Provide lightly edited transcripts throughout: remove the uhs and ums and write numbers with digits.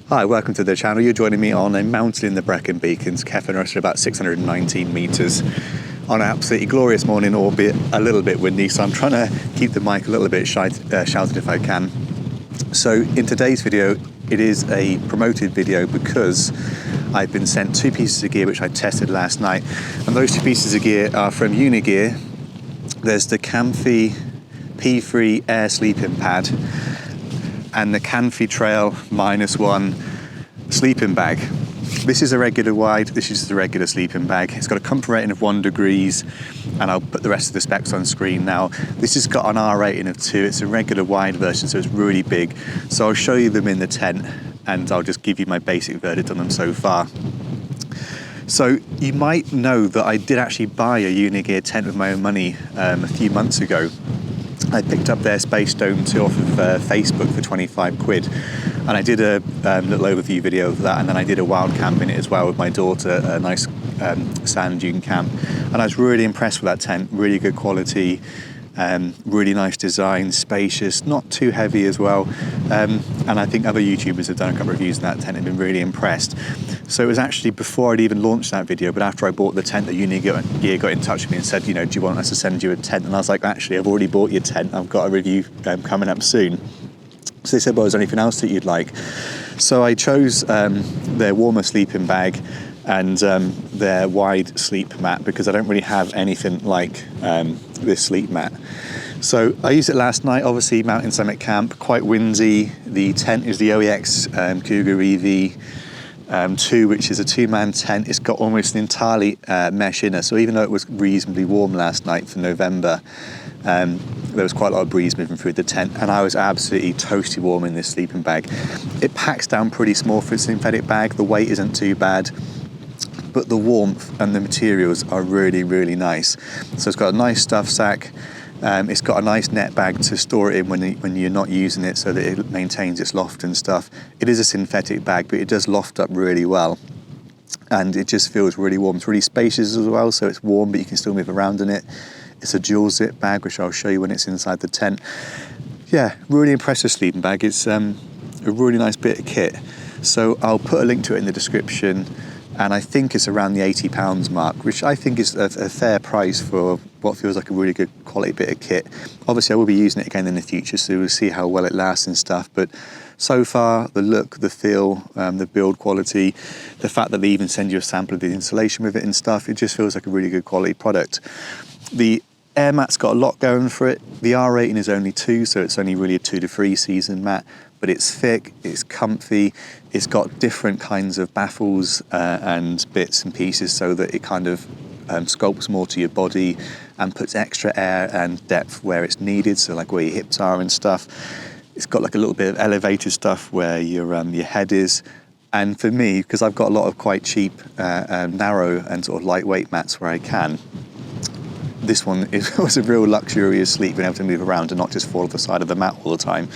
Hi, welcome to the channel. You're joining me on a mountain in the Brecon Beacons, Camfy Trail, about 619 metres on an absolutely glorious morning, albeit a little bit windy, so I'm trying to keep the mic a little bit shouted if I can. So in today's video, it is a promoted video because I've been sent two pieces of gear which I tested last night, and those two pieces of gear are from Unigear. There's the Camfy P3 air sleeping pad and the Camfy Trail -1 sleeping bag. This is a regular wide, this is the regular sleeping bag. It's got a comfort rating of 1 degrees, and I'll put the rest of the specs on screen now. This has got an R rating of 2, it's a regular wide version, so it's really big. So I'll show you them in the tent, and I'll just give you my basic verdict on them so far. So you might know that I did actually buy a Unigear tent with my own money a few months ago. I picked up their Space Dome 2 off of Facebook for 25 quid, and I did a little overview video of that, and then I did a wild camp in it as well with my daughter, a nice sand dune camp, and I was really impressed with that tent. Really good quality, really nice design, spacious, not too heavy as well, and I think other YouTubers have done a couple of reviews in that tent and been really impressed. So it was actually before I'd even launched that video, but after I bought the tent, the Unigear got in touch with me and said, you know, do you want us to send you a tent? And I was like, actually, I've already bought your tent. I've got a review coming up soon. So they said, well, is there anything else that you'd like? So I chose their warmer sleeping bag and their wide sleep mat, because I don't really have anything like this sleep mat. So I used it last night, obviously mountain summit camp, quite windy. The tent is the OEX Cougar EV 2, which is a 2-man tent. It's got almost an entirely mesh inner, so even though it was reasonably warm last night for November, there was quite a lot of breeze moving through the tent, and I was absolutely toasty warm in this sleeping bag. It packs down pretty small for a synthetic bag, the weight isn't too bad, but the warmth and the materials are really, really nice. So it's got a nice stuff sack. It's got a nice net bag to store it in when you're not using it, so that it maintains its loft and stuff. It is a synthetic bag, but it does loft up really well, and it just feels really warm. It's really spacious as well, so it's warm, but you can still move around in it. It's a dual zip bag, which I'll show you when it's inside the tent. Yeah, really impressive sleeping bag. It's a really nice bit of kit. So I'll put a link to it in the description, and I think it's around the £80 mark, which I think is a fair price for what feels like a really good quality bit of kit. Obviously I will be using it again in the future, so we'll see how well it lasts and stuff, but so far the look, the feel, the build quality, the fact that they even send you a sample of the insulation with it and stuff, it just feels like a really good quality product. The air mat's got a lot going for it. The R rating is only 2, so it's only really a 2 to 3 season mat, but it's thick, it's comfy, it's got different kinds of baffles and bits and pieces, so that it kind of sculpts more to your body and puts extra air and depth where it's needed, so like where your hips are and stuff. It's got like a little bit of elevated stuff where your head is. And for me, because I've got a lot of quite cheap, narrow and sort of lightweight mats where I can, this one was a real luxurious sleep, being able to move around and not just fall off the side of the mat all the time.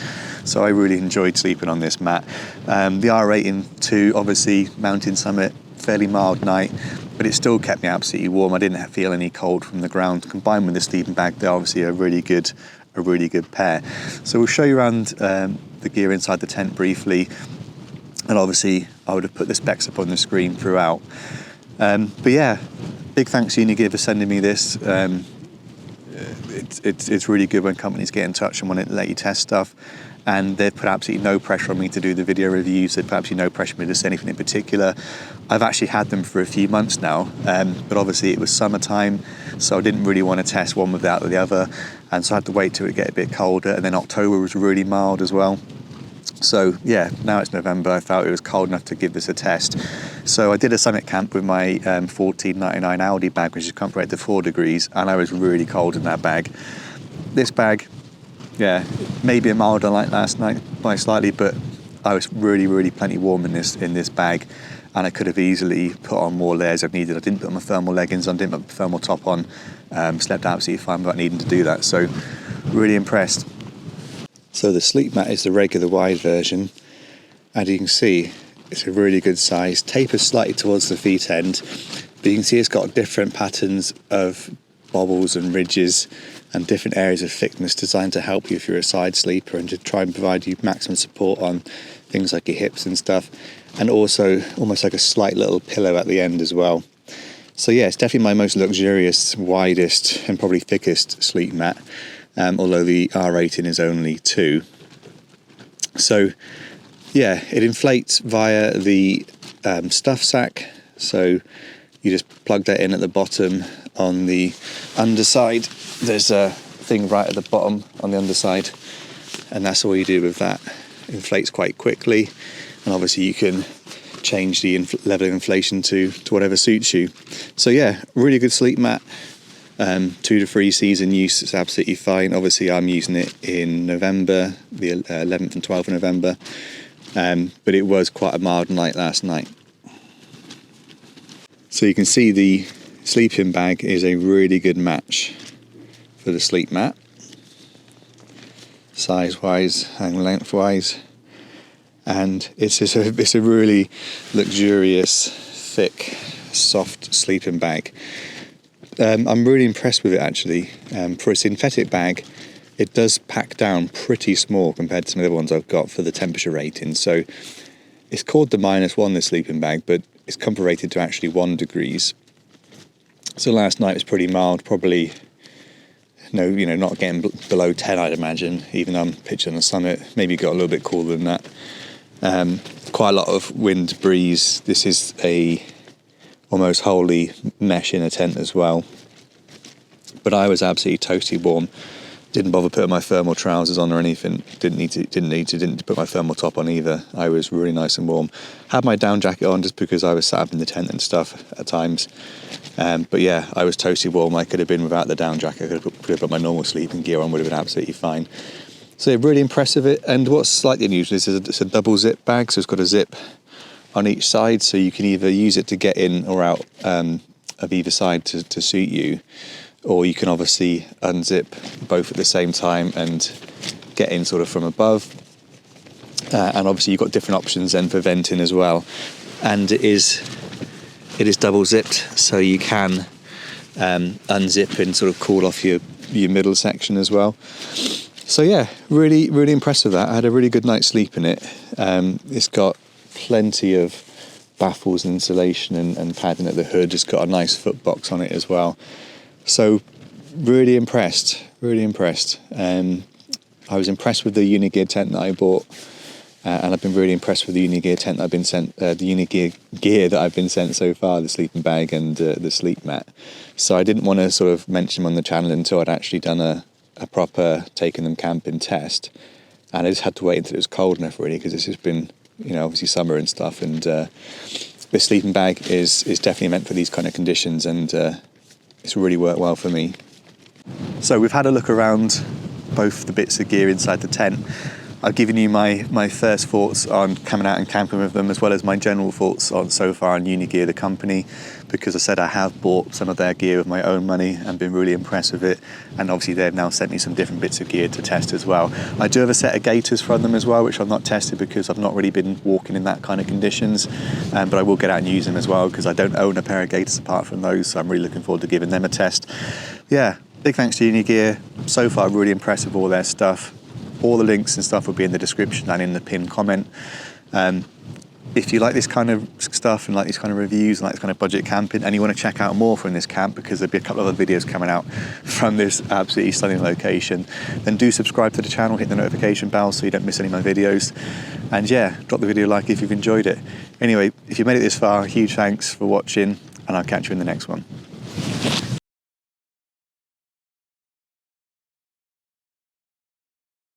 So I really enjoyed sleeping on this mat. The R rating 2, obviously mountain summit, fairly mild night, but it still kept me absolutely warm. I didn't feel any cold from the ground. Combined with the sleeping bag, they're obviously a really good pair. So we'll show you around the gear inside the tent briefly, and obviously I would have put the specs up on the screen throughout. But yeah, big thanks to Unigear for sending me this. It's really good when companies get in touch and want to let you test stuff, and they've put absolutely no pressure on me to do the video reviews. They've put absolutely no pressure on me to say anything in particular. I've actually had them for a few months now, but obviously it was summertime, so I didn't really want to test one without the other, and so I had to wait till it get a bit colder, and then October was really mild as well. So yeah, now it's November, I felt it was cold enough to give this a test. So I did a summit camp with my $14.99 Audi bag, which is comfort rated to 4 degrees, and I was really cold in that bag. This bag, yeah, maybe a milder light last night by slightly, but I was really, really plenty warm in this bag, and I could have easily put on more layers if needed. I didn't put my thermal leggings on, didn't put my thermal top on, slept absolutely fine without needing to do that, so really impressed. So the sleep mat is the regular wide version, and you can see it's a really good size, tapers slightly towards the feet end, but you can see it's got different patterns of bobbles and ridges and different areas of thickness designed to help you if you're a side sleeper and to try and provide you maximum support on things like your hips and stuff, and also almost like a slight little pillow at the end as well. So yeah, it's definitely my most luxurious, widest and probably thickest sleep mat, although the R rating is only 2. So yeah, it inflates via the stuff sack, so you just plug that in at the bottom on the underside. There's a thing right at the bottom on the underside, and that's all you do with that. It inflates quite quickly, and obviously you can change the level of inflation to whatever suits you. So yeah, really good sleep mat. 2 to 3 season use is absolutely fine. Obviously I'm using it in November, the 11th and 12th of November, but it was quite a mild night last night. So you can see the sleeping bag is a really good match for the sleep mat, size wise and length wise. And it's a really luxurious, thick, soft sleeping bag. I'm really impressed with it actually. For a synthetic bag, it does pack down pretty small compared to some of the other ones I've got for the temperature rating. So it's called the -1, this sleeping bag, but it's comfort rated to actually 1 degrees. So last night was pretty mild, probably not getting below 10, I'd imagine, even though I'm pitched on the summit. Maybe got a little bit cooler than that. Quite a lot of wind, breeze. This is a almost wholly mesh inner tent as well. But I was absolutely toasty warm. Didn't bother putting my thermal trousers on or anything. Didn't put my thermal top on either. I was really nice and warm. Had my down jacket on just because I was sat up in the tent and stuff at times. But yeah, I was toasty warm. I could have been without the down jacket. I could have put my normal sleeping gear on, would have been absolutely fine. So yeah, really impressive. And what's slightly unusual is it's a double zip bag, so it's got a zip on each side, so you can either use it to get in or out of either side to suit you, or you can obviously unzip both at the same time and get in sort of from above. And obviously you've got different options then for venting as well. And it is double zipped, so you can unzip and sort of cool off your middle section as well. So yeah, really, really impressed with that. I had a really good night's sleep in it. It's got plenty of baffles and insulation and padding at the hood. It's got a nice foot box on it as well. So really impressed. I was impressed with the Unigear tent that I bought, and I've been really impressed with the Unigear tent that I've been sent, the Unigear gear that I've been sent so far, the sleeping bag and the sleep mat. So I didn't want to sort of mention them on the channel until I'd actually done a proper taking them camping test, and I just had to wait until it was cold enough really, because it's just been obviously summer and stuff, and this sleeping bag is definitely meant for these kind of conditions, and it's really worked well for me. So we've had a look around both the bits of gear inside the tent. I've given you my first thoughts on coming out and camping with them, as well as my general thoughts on so far on Unigear, the company, because I said I have bought some of their gear with my own money and been really impressed with it, and obviously they've now sent me some different bits of gear to test as well. I do have a set of gaiters from them as well, which I've not tested because I've not really been walking in that kind of conditions, but I will get out and use them as well because I don't own a pair of gaiters apart from those, so I'm really looking forward to giving them a test. Yeah, big thanks to Unigear. So far really impressed with all their stuff. All the links and stuff will be in the description and in the pinned comment. If you like this kind of stuff and like these kind of reviews and like this kind of budget camping, and you want to check out more from this camp, because there'll be a couple of other videos coming out from this absolutely stunning location, then do subscribe to the channel, hit the notification bell so you don't miss any of my videos. And yeah, drop the video a like if you've enjoyed it. Anyway, if you made it this far, huge thanks for watching, and I'll catch you in the next one.